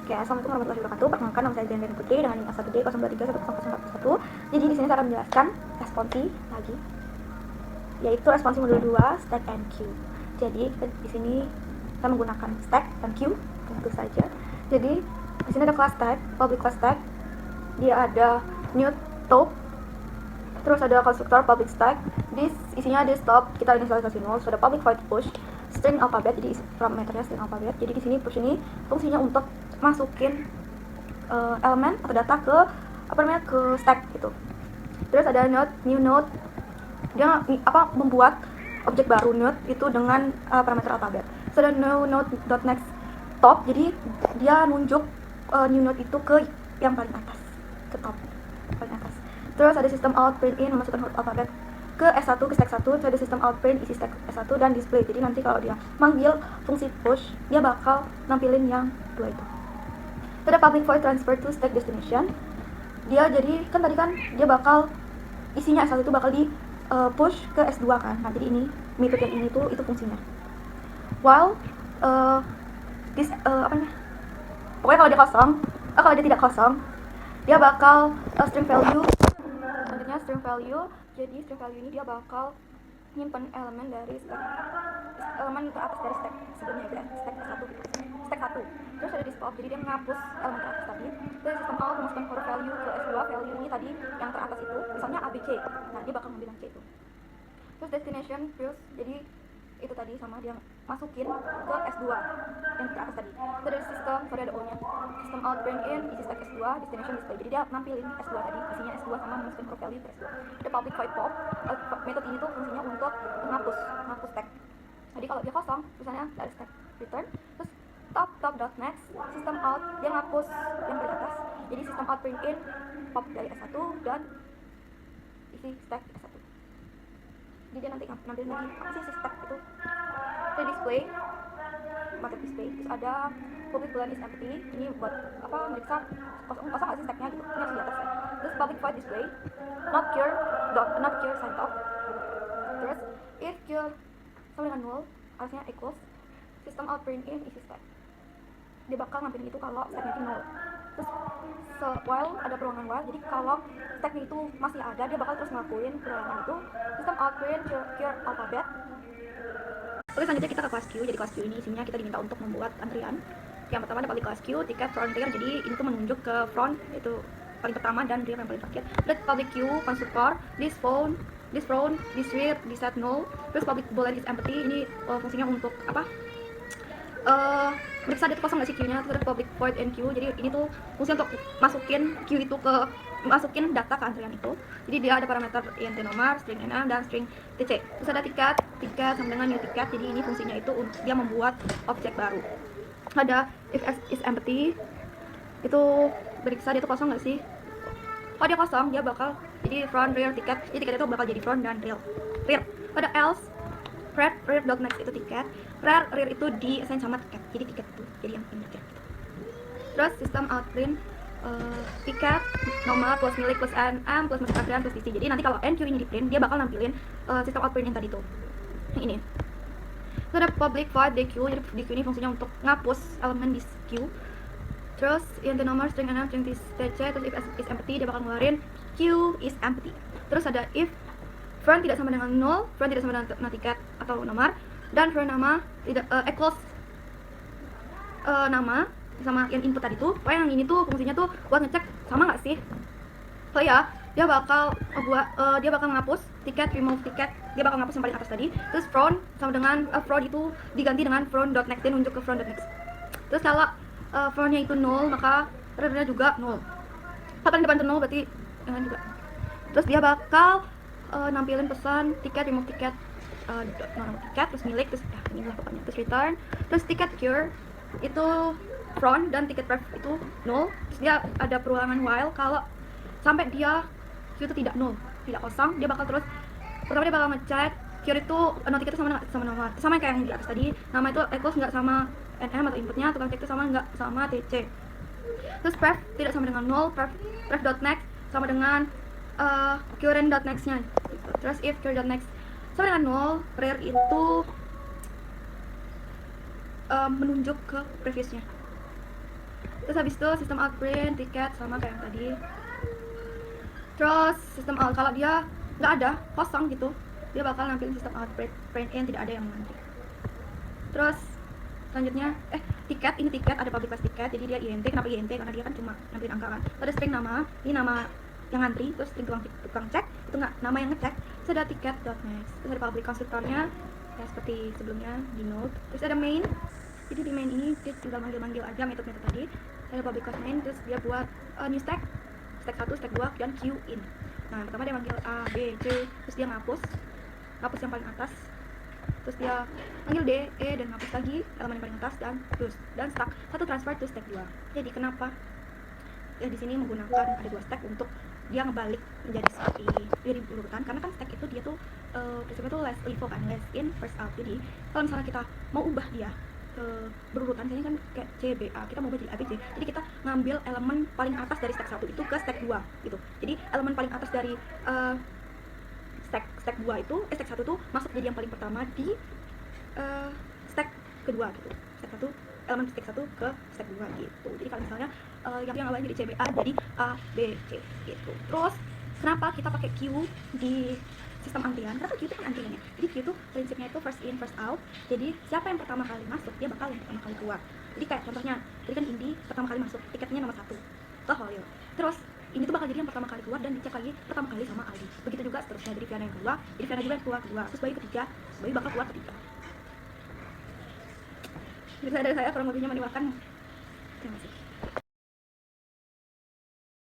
Oke, assalamualaikum warahmatullahi wabarakatuh. Perkenalkan, nama saya Jane Putri dengan NIM A1D02310041. Jadi di sini saya akan menjelaskan responsi lagi, yaitu responsi modul 2 stack and queue. Jadi di sini kita menggunakan stack dan queue tentu saja. Jadi di sini ada class tag, public class tag, dia ada new top, terus ada konstruktor public stack. Isinya di stop kita inisialisasi null, so ada public void push string alphabet, jadi parameternya string alphabet. Jadi di sini push ini fungsinya untuk masukin elemen atau data ke stack gitu. Terus ada new node, dia membuat objek baru node itu dengan parameter alphabet. So ada new node dot next top, jadi dia nunjuk new node itu ke yang paling atas, ke top paling atas. Terus ada system out print in, memasukkan huruf alphabet ke S1 ke stack 1. Terus ada system out print isi stack S1 dan display. Jadi nanti kalau dia manggil fungsi push, dia bakal nampilin yang dua itu. Terus ada public void transfer to stack destination. Dia jadi kan tadi kan dia bakal isinya S1 itu bakal di push ke S2 kan. Nah, jadi ini method yang ini tuh itu fungsinya. While pokoknya kalau dia kosong, kalau dia tidak kosong, dia bakal string value, contohnya string value. Jadi string value ini dia bakal nyimpen elemen dari elemen ke atas dari stack sebelumnya, ya stack S1 gitu, stack 1. Terus ada di stop, jadi dia menghapus elemen ke atas tadi. Terus sistem out memasukkan huruf value ke S2, value ini tadi yang teratas itu, misalnya ABC. Nah, dia bakal ngambil yang C itu. Terus destination first, jadi itu tadi sama dia masukin ke S2 yang teratas tadi. Terus ada sistem, sorry ada O-nya. System out print in isi stack S2, destination display. Jadi dia nampilin S2 tadi, isinya S2 sama memasukkan huruf value ke S2. Ada public void pop. Metode ini tuh fungsinya untuk menghapus stack. Jadi kalau dia kosong, misalnya ada stack return, terus top dot next, system out dia ngapus yang paling atas. Jadi system out print in pop dari S1 dan isi stack S1. Jadi dia nanti nampilin lagi apa sih si stack itu. Terus display, market display. Terus ada public boolean is empty. Ini buat meriksa kosong nggak sih stacknya gitu. Ini harus di atas ya. Terus public void display, not cure sign top. Terus if cure sama dengan null, harusnya equals system out print in isi stack. Dia bakal nampilin itu kalau stacknya itu null. Terus while ada perulangan while, jadi kalau stacknya itu masih ada, dia bakal terus ngelakuin perulangan itu. System out print cure alphabet. Oke, selanjutnya kita ke class queue. Jadi class queue ini isinya kita diminta untuk membuat antrian. Yang pertama ada public class queue, tiket front rear. Jadi ini tuh menunjuk ke front, itu paling pertama, dan rear yang paling terakhir. Terus public queue konstruktor, this front, this rear, this set null. Terus public boolean is empty. Ini fungsinya untuk apa? Meriksa dia tuh kosong nggak sih queue-nya. Terus public void and queue. Jadi ini tuh fungsi untuk masukin queue itu masukin data ke antrian itu. Jadi dia ada parameter int nomor, string enum, dan string tc. Terus ada tiket sama dengan new ticket. Jadi ini fungsinya itu untuk dia membuat objek baru. Ada if s is empty, itu beriksa dia tuh kosong nggak sih. Kalau dia kosong, dia bakal jadi front rear tiket. Jadi tiket itu bakal jadi front dan rear. Ada else rear dot next itu tiket, rear itu di assign sama tiket. Jadi tiket itu jadi yang ini tiket. Terus system out print tiket nomor plus milik plus nm plus masuk antrian plus isi. Jadi nanti kalau NQ ini di print, dia bakal nampilin sistem out print yang tadi tuh, yang ini. Terus ada public void DQ. Jadi DQ ini fungsinya untuk ngapus elemen di queue. Terus int nomor string enum string tc. Terus if is empty, dia bakal ngeluarin queue is empty. Terus ada if front tidak sama dengan null, front tidak sama dengan tiket atau nomor, dan front nama tidak equals nama sama yang input tadi tuh. Pokoknya yang ini tuh fungsinya tuh buat ngecek sama nggak sih. So ya, dia bakal ngapus tiket, remove tiket, dia bakal ngapus yang paling atas tadi. Terus front sama dengan front itu diganti dengan front.next, dia nunjuk ke front.next. Terus kalau frontnya itu null, maka rear-nya juga null. Kalau paling depan itu null berarti yang lain juga. Terus dia bakal nampilin pesan tiket, remove tiket, nomor tiket, terus milik, terus inilah pokoknya. Terus return, terus tiket cure itu front dan tiket pref itu null. Terus dia ada perulangan while kalau sampai dia queue itu tidak null, tidak kosong, dia bakal terus pertama dia bakal ngecek cure itu tiket itu sama nomor, sama kayak yang di atas tadi, nama itu equals nggak sama nm atau inputnya, tukang cek itu sama nggak sama tc. Terus pref tidak sama dengan null, pref.next sama dengan current.next nya. Terus if current.next sama dengan null, rear itu menunjuk ke previousnya. Terus habis itu sistem out print tiket sama kayak yang tadi. Terus sistem out, kalau dia nggak ada kosong gitu, dia bakal nampilin sistem out print in, tidak ada yang mengantri. Terus selanjutnya tiket, ini tiket, ada public place tiket, jadi dia INT. Kenapa INT? Karena dia kan cuma nampilin angka kan. Terus ada string nama, ini nama yang ngantri. Terus string tukang cek, itu nggak nama yang ngecek. Terus ada ticket.next. Terus ada public konstruktornya ya seperti sebelumnya di node. Terus ada main, jadi di main ini dia tinggal manggil aja metode tadi. Ada public class main, terus dia buat new stack 1, stack 2, dan queue in. Nah yang pertama dia manggil A, B, C, terus dia ngapus yang paling atas, terus dia manggil D, E, dan hapus lagi elemen yang paling atas, dan terus dan stack 1 transfer to stack 2. Jadi kenapa ya di sini menggunakan ada 2 stack untuk dia ngebalik menjadi seperti dari urutan, karena kan stack itu dia tuh prinsipnya tuh last info kan, last in first out. Jadi kalau misalnya kita mau ubah dia berurutan, misalnya kan kayak CBA, kita mau ubah jadi ABC, jadi kita ngambil elemen paling atas dari stack 1 itu ke stack 2 gitu. Jadi elemen paling atas dari stack 2 itu, stack 1 tuh masuk jadi yang paling pertama di stack kedua gitu. Stack 1, elemen stack 1 ke stack 2 gitu. Jadi kalau misalnya yang awalnya jadi CBA jadi A, B, C gitu. Terus kenapa kita pakai Q di sistem antrian? Karena Q itu kan antriannya. Jadi Q itu prinsipnya itu first in first out. Jadi siapa yang pertama kali masuk, dia bakal yang pertama kali keluar. Jadi kayak contohnya, tadi kan Indi pertama kali masuk, tiketnya nomor 1 ke Holil. Terus ini tuh bakal jadi yang pertama kali keluar dan dicek lagi pertama kali sama Aldi. Begitu juga seterusnya, jadi Viana yang kedua, jadi Viana juga yang keluar kedua, terus Bayu ketiga, Bayu bakal keluar ketiga. Jadi dari saya kurang lebihnya menewakkan. Terima kasih.